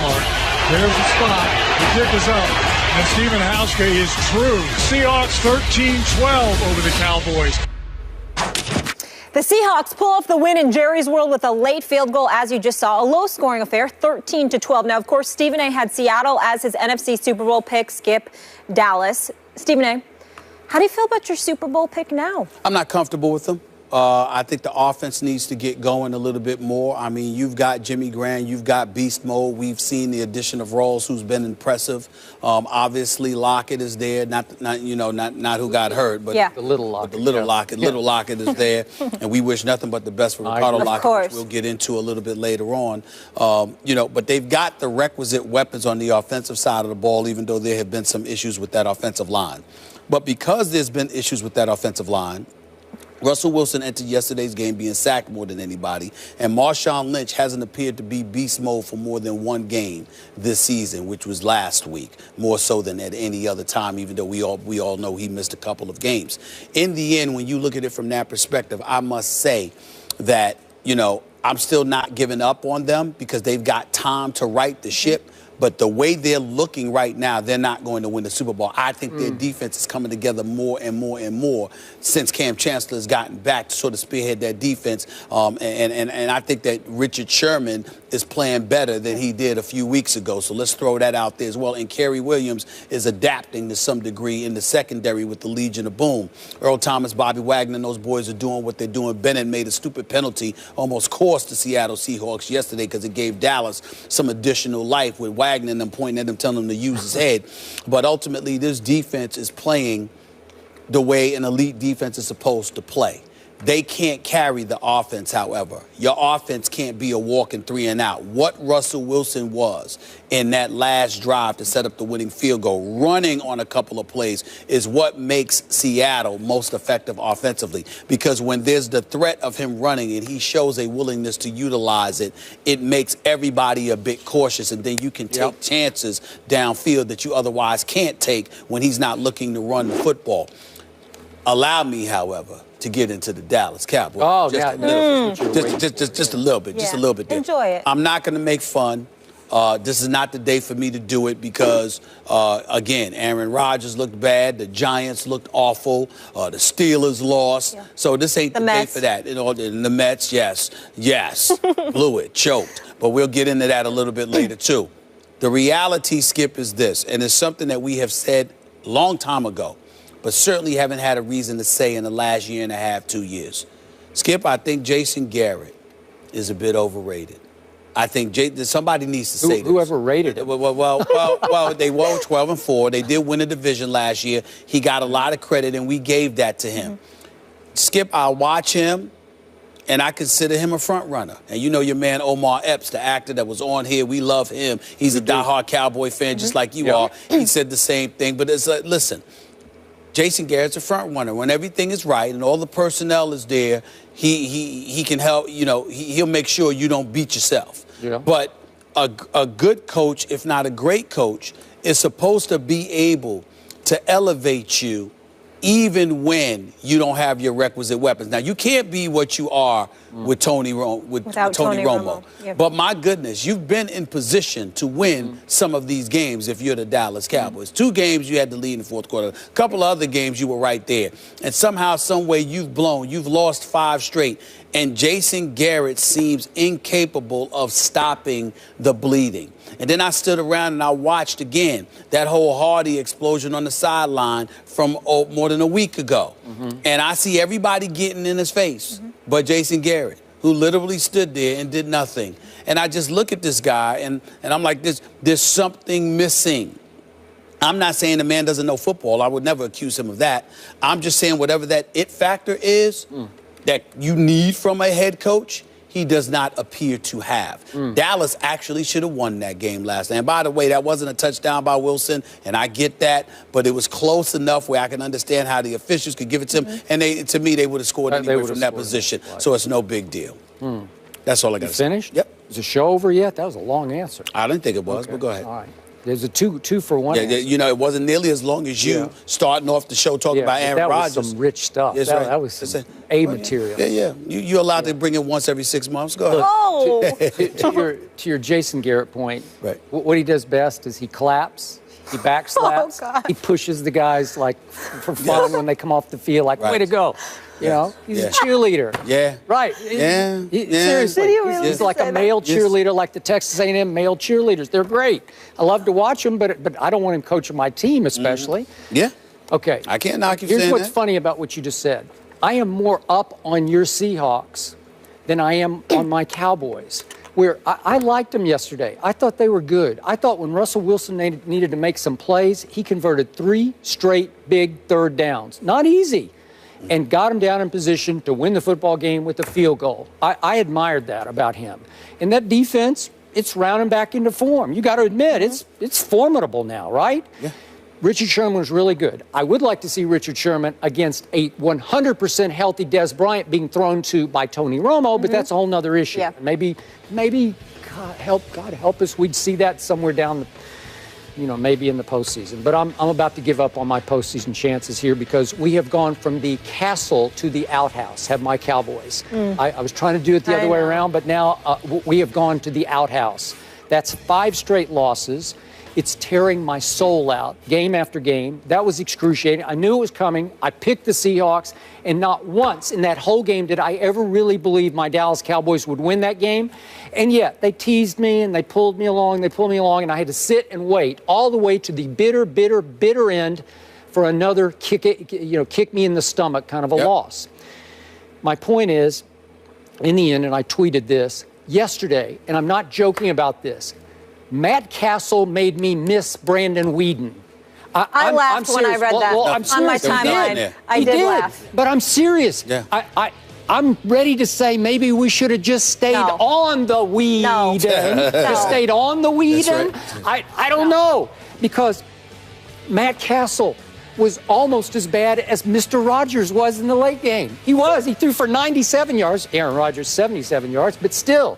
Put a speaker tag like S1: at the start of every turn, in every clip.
S1: Mark. There's the spot. The kick is up. And Stephen Hauschka is true. Seahawks 13-12 over the Cowboys.
S2: The Seahawks pull off the win in Jerry's World with a late field goal, as you just saw. A low-scoring affair, 13-12. Now, of course, Stephen A. had Seattle as his NFC Super Bowl pick, Skip Dallas. Stephen A., how do you feel about your Super Bowl pick now?
S3: I'm not comfortable with them. I think the offense needs to get going a little bit more. I mean, you've got Jimmy Graham, you've got beast mode. We've seen the addition of Rawls, who's been impressive. Obviously, Lockett is there. Not who got hurt, but
S2: yeah.
S3: the little Lockett. Little Lockett is there, and we wish nothing but the best for Ricardo Lockett, which we'll get into a little bit later on. But they've got the requisite weapons on the offensive side of the ball, even though there have been some issues with that offensive line. But because there's been issues with that offensive line, Russell Wilson entered yesterday's game being sacked more than anybody, and Marshawn Lynch hasn't appeared to be beast mode for more than one game this season, which was last week, more so than at any other time, even though we all know he missed a couple of games. In the end, when you look at it from that perspective, I must say that, I'm still not giving up on them because they've got time to right the ship. But the way they're looking right now, they're not going to win the Super Bowl. I think their defense is coming together more and more and more since Cam Chancellor has gotten back to sort of spearhead that defense. And I think that Richard Sherman is playing better than he did a few weeks ago. So let's throw that out there as well. And Kerry Williams is adapting to some degree in the secondary with the Legion of Boom. Earl Thomas, Bobby Wagner, and those boys are doing what they're doing. Bennett made a stupid penalty, almost cost the Seattle Seahawks yesterday because it gave Dallas some additional life with Wagner and them pointing at him, telling him to use his head. But ultimately, this defense is playing the way an elite defense is supposed to play. They can't carry the offense, however. Your offense can't be a walking 3 and out. What Russell Wilson was in that last drive to set up the winning field goal, running on a couple of plays, is what makes Seattle most effective offensively. Because when there's the threat of him running and he shows a willingness to utilize it, it makes everybody a bit cautious, and then you can take chances downfield that you otherwise can't take when he's not looking to run the football. Allow me, however, to get into the Dallas Cowboys.
S4: Oh,
S3: just a little bit. Just a little bit there.
S2: Enjoy it.
S3: I'm not going to make fun. This is not the day for me to do it because, again, Aaron Rodgers looked bad. The Giants looked awful. The Steelers lost. Yeah. So this ain't the day for that. And the Mets, yes, blew it, choked. But we'll get into that a little bit later, too. The reality, Skip, is this, and it's something that we have said a long time ago, but certainly haven't had a reason to say in the last year and a half, 2 years. Skip, I think Jason Garrett is a bit overrated. I think somebody needs to say this.
S4: Whoever rated him.
S3: Well, they were 12-4. They did win a division last year. He got a lot of credit, and we gave that to him. Skip, I watch him, and I consider him a front runner. And you know your man Omar Epps, the actor that was on here. We love him. He's a diehard Cowboy fan, just like you are. He said the same thing. But it's like, listen, Jason Garrett's a front runner. When everything is right and all the personnel is there, he can help. He'll make sure you don't beat yourself. Yeah. But a good coach, if not a great coach, is supposed to be able to elevate you even when you don't have your requisite weapons. Now, you can't be what you are with Tony Romo. Yeah. But my goodness, you've been in position to win some of these games if you're the Dallas Cowboys. 2 games you had to lead in the fourth quarter. A couple of other games you were right there. And somehow, some way you've lost 5 straight. And Jason Garrett seems incapable of stopping the bleeding. And then I stood around and I watched again that whole Hardy explosion on the sideline from more than a week ago. And I see everybody getting in his face but Jason Garrett, who literally stood there and did nothing. And I just look at this guy and I'm like, there's something missing. I'm not saying the man doesn't know football. I would never accuse him of that. I'm just saying whatever that it factor is that you need from a head coach, he does not appear to have. Dallas actually should have won that game last night. And by the way, that wasn't a touchdown by Wilson, and I get that, but it was close enough where I can understand how the officials could give it to him, and to me, they would have scored anyway from that position. Right. So it's no big deal. That's all I got to say.
S4: Finished?
S3: Yep.
S4: Is the show over yet? That was a long answer.
S3: I didn't think it was, but go ahead.
S4: All right. There's a two for one.
S3: Yeah, you know, it wasn't nearly as long as you starting off the show talking about Aaron Rodgers.
S4: That was some rich stuff. That was some material.
S3: Yeah. You're allowed to bring it once every 6 months. Go ahead.
S2: Oh.
S4: To your Jason Garrett point,
S3: right.
S4: What he does best is he claps, he backslaps, he pushes the guys like for fun when they come off the field, like way to go. You know, he's a cheerleader.
S3: Yeah.
S4: Right. Seriously. He's like a male cheerleader, like the Texas A&M male cheerleaders. They're great. I love to watch them, but I don't want him coaching my team, especially.
S3: Yeah.
S4: Okay.
S3: I can't knock you
S4: Here's
S3: saying
S4: what's
S3: that.
S4: funny about what you just said. I am more up on your Seahawks than I am on my Cowboys. Where I liked them yesterday. I thought they were good. I thought when Russell Wilson needed to make some plays, he converted 3 straight big third downs. Not easy. And got him down in position to win the football game with a field goal. I admired that about him. And that defense, it's rounding back into form. You got to admit, it's formidable now, right?
S3: Yeah.
S4: Richard Sherman was really good. I would like to see Richard Sherman against a 100% healthy Des Bryant being thrown to by Tony Romo, but that's a whole nother issue. Yeah. Maybe God help us, we'd see that somewhere down the, maybe in the postseason. But I'm about to give up on my postseason chances here because we have gone from the castle to the outhouse, have my Cowboys. I was trying to do it the other way around, but now we have gone to the outhouse. That's 5 straight losses. It's tearing my soul out game after game. That was excruciating. I knew it was coming. I picked the Seahawks, and not once in that whole game did I ever really believe my Dallas Cowboys would win that game. And yet they teased me and they pulled me along, and I had to sit and wait all the way to the bitter end for another kick me in the stomach kind of a loss. My point is, in the end, and I tweeted this yesterday, and I'm not joking about this, Matt Castle made me miss Brandon Weeden.
S2: I laughed when I read that on my timeline. I did laugh.
S4: But I'm serious.
S3: Yeah.
S4: I'm ready to say maybe we should have just stayed on the Weeden. Just stayed on the Weeden. Right. I don't know. Because Matt Castle was almost as bad as Mr. Rodgers was in the late game. He was. He threw for 97 yards. Aaron Rodgers, 77 yards. But still,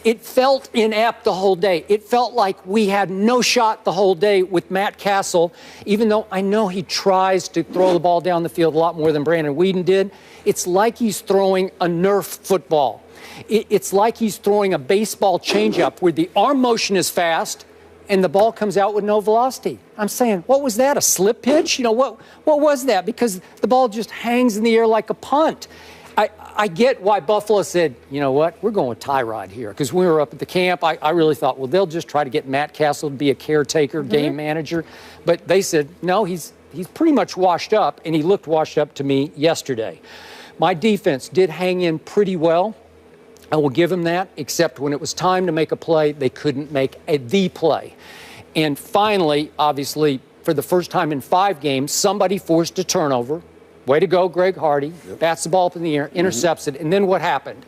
S4: it felt inept the whole day. It felt like we had no shot the whole day with Matt Castle, even though I know he tries to throw the ball down the field a lot more than Brandon Weeden did. It's like he's throwing a Nerf football. It's like he's throwing a baseball changeup where the arm motion is fast and the ball comes out with no velocity. I'm saying, what was that, a slip pitch? What was that? Because the ball just hangs in the air like a punt. I get why Buffalo said, you know what, we're going with Tyrod here. Because when we were up at the camp, I really thought, well, they'll just try to get Matt Castle to be a caretaker, game manager. But they said, no, he's pretty much washed up, and he looked washed up to me yesterday. My defense did hang in pretty well. I will give him that, except when it was time to make a play, they couldn't make the play. And finally, obviously, for the first time in 5 games, somebody forced a turnover. Way to go, Greg Hardy. Bats the ball up in the air, intercepts it. And then what happened?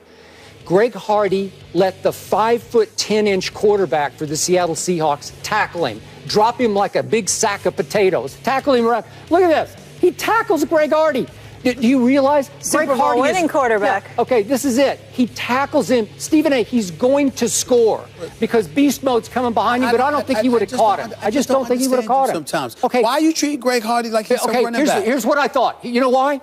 S4: Greg Hardy let the 5'10" quarterback for the Seattle Seahawks tackle him, drop him like a big sack of potatoes, tackle him around. Look at this. He tackles Greg Hardy. Do you realize
S2: Super Bowl winning quarterback?
S4: Yeah, okay, this is it. He tackles him. Stephen A., he's going to score because beast mode's coming behind you, but I don't think he would have caught him. I just don't think he would have caught him.
S3: Sometimes.
S4: Okay.
S3: Why you treat Greg Hardy like he's some running back?
S4: Here's what I thought. You know why?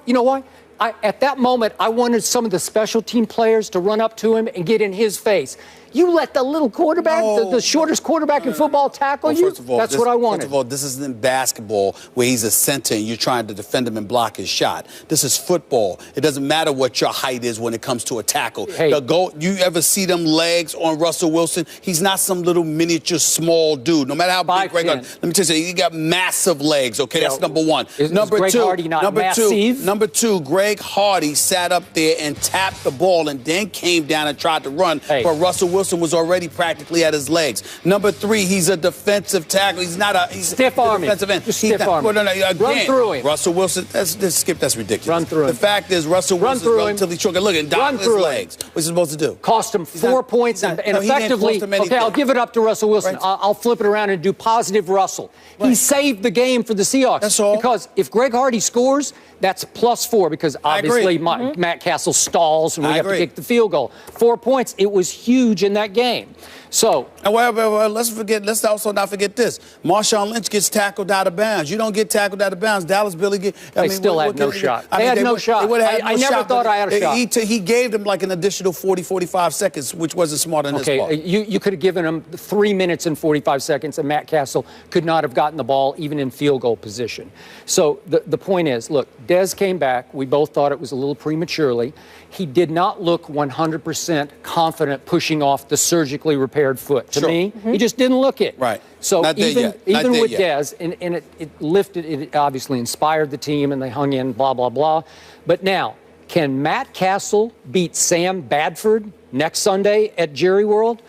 S4: At that moment, I wanted some of the special team players to run up to him and get in his face. You let the little quarterback, the shortest quarterback in football tackle you?
S3: First of all,
S4: that's what I wanted.
S3: First of all, this isn't basketball where he's a center and you're trying to defend him and block his shot. This is football. It doesn't matter what your height is when it comes to a tackle.
S4: Hey.
S3: You ever see them legs on Russell Wilson? He's not some little miniature small dude. No matter how big Greg Hardy, let me tell you, he got massive legs, okay? That's number one.
S4: Number
S3: two, Greg Hardy sat up there and tapped the ball and then came down and tried to run, but Russell Wilson was already practically at his legs. Number 3, he's a defensive tackle. He's not a
S4: stiff arm.
S3: Defensive end.
S4: Stiff arm.
S3: Again,
S4: run through him.
S3: Russell Wilson. Skip. That's ridiculous.
S4: Run through him.
S3: The fact is, Russell Wilson's relatively short. Look at his legs. What's he supposed to do?
S4: Cost him 4 points and effectively. Okay, I'll give it up to Russell Wilson. Right. I'll flip it around and do positive Russell. Right. He saved the game for the Seahawks.
S3: That's all.
S4: Because if Greg Hardy scores, that's +4 because obviously Matt Castle stalls and we have to kick the field goal. 4 points. It was huge in that game. So,
S3: well, let's also not forget this. Marshawn Lynch gets tackled out of bounds. You don't get tackled out of bounds. Dallas Billy
S4: they still had no shot. They had no shot. I never thought I had a shot.
S3: He gave them like an additional 40, 45 seconds, which wasn't smart on his part.
S4: Okay, you could have given him 3 minutes and 45 seconds, and Matt Castle could not have gotten the ball even in field goal position. So the point is, look, Dez came back. We both thought it was a little prematurely. He did not look 100% confident pushing off the surgically repaired foot. To me, he just didn't look it.
S3: Right.
S4: So even with Dez, and it lifted, it obviously inspired the team, and they hung in, blah, blah, blah. But now, can Matt Castle beat Sam Bradford next Sunday at Jerry World?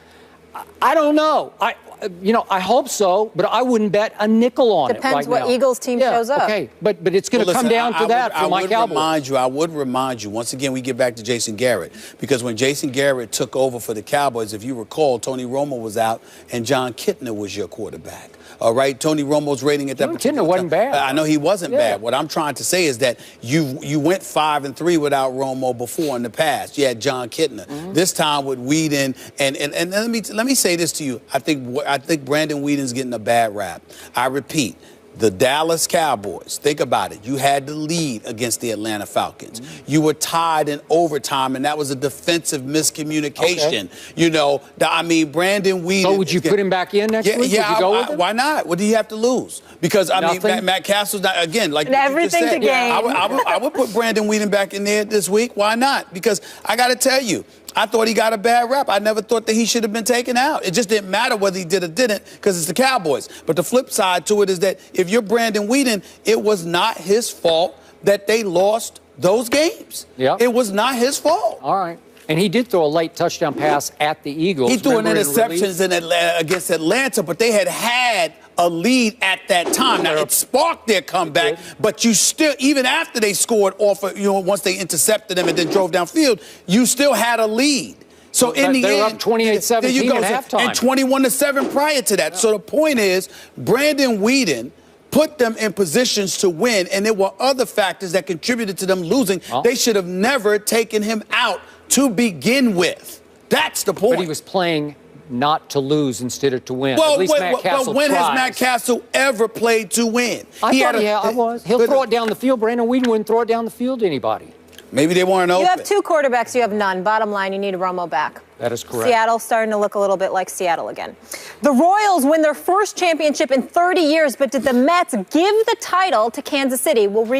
S4: I don't know. I hope so, but I wouldn't bet a nickel on it right now.
S2: Depends what Eagles team shows up.
S4: Okay, but it's going to come down to that for my Cowboys.
S3: I would remind you, once again, we get back to Jason Garrett, because when Jason Garrett took over for the Cowboys, if you recall, Tony Romo was out and John Kitna was your quarterback. All right, Tony Romo's rating at that
S4: particular time wasn't bad.
S3: I know he wasn't bad. What I'm trying to say is that you went 5-3 without Romo before in the past. You had John Kitna. This time with Weeden, and let me say this to you. I think Brandon Weeden's getting a bad rap. I repeat. The Dallas Cowboys, think about it. You had the lead against the Atlanta Falcons. You were tied in overtime, and that was a defensive miscommunication. Okay. You know, Brandon Weeden.
S4: So would you put him back in next week?
S3: Yeah,
S4: would you go with him?
S3: Why not? What do you have to lose? Because, Matt Castle's not, again, like
S2: and everything
S3: just said,
S2: to gain.
S3: I would put Brandon Weeden back in there this week. Why not? Because I got to tell you, I thought he got a bad rap. I never thought that he should have been taken out. It just didn't matter whether he did or didn't because it's the Cowboys. But the flip side to it is that if you're Brandon Weeden, it was not his fault that they lost those games.
S4: Yep.
S3: It was not his fault.
S4: All right. And he did throw a late touchdown pass at the Eagles.
S3: He threw an interception against Atlanta, but they had a lead at that time. Now, it sparked their comeback, but you still, even after they scored off of, once they intercepted them and then drove downfield, you still had a lead. So in the end,
S4: they were up 28-17 at halftime.
S3: And 21-7 prior to that. Yeah. So the point is, Brandon Weeden put them in positions to win, and there were other factors that contributed to them losing. Well, they should have never taken him out to begin with. That's the point.
S4: But he was playing not to lose instead of to win.
S3: Well,
S4: at least Matt Castle
S3: when
S4: tries.
S3: has Matt Castle ever played to win?
S4: I was. He'll throw it down the field. Brandon Weeden wouldn't throw it down the field to anybody.
S3: Maybe they weren't open.
S2: You have two quarterbacks. You have none. Bottom line, you need Romo back.
S4: That is correct.
S2: Seattle's starting to look a little bit like Seattle again. The Royals win their first championship in 30 years, but did the Mets give the title to Kansas City? We'll recap.